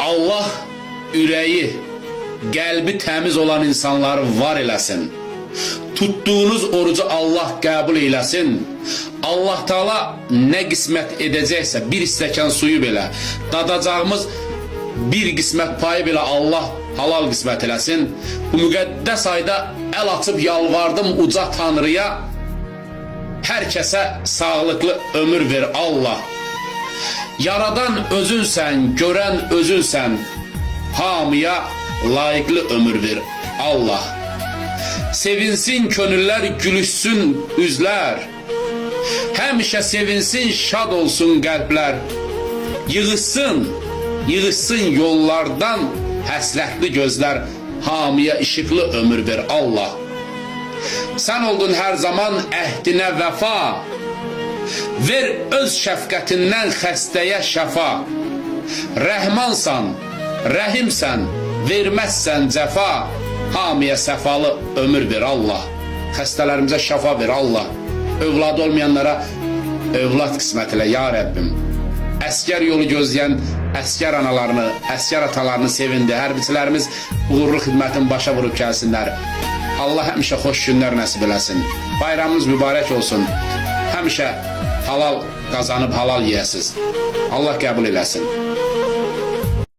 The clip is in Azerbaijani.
Allah ürəyi, qəlbi təmiz olan insanları var eləsin. Tutduğunuz orucu Allah qəbul eləsin. Allah Taala nə qismət edəcəksə bir stəkan suyu belə, dadacağımız bir qismət payı belə Allah halal qismət eləsin. Bu müqəddəs ayda əl açıb yalvardım uca Tanrıya. Hər kəsə sağlıqlı ömür ver Allah. Yaradan özünsən, görən özünsən. Hamıya layiqli ömür ver Allah. Sevinsin könüller, gülüşsün üzlər. Həmişə sevinsin, şad olsun qəlblər. Yığışsın yollardan həsrətli gözlər. Hamıya işıqlı ömür ver Allah. Sən oldun hər zaman əhdinə vəfa. Ver öz şəfqətindən xəstəyə şəfa. Rəhmansan, rəhimsən, verməzsən cəfa. Hamıya səfalı ömür ver Allah. Xəstələrimizə şəfa ver Allah. Övladı olmayanlara övlad qismət elə ya Rəbbim. Əskər yolu gözləyən əskər analarını, əskər atalarını sevindi. Hərbiçilərimiz uğurlu xidmətin başa vurub gəlsinlər. Allah həmişə xoş günlər nəsib eləsin. Bayramınız mübarək olsun. Həmişə halal qazanıb halal yeyəsiz. Allah qəbul eləsin.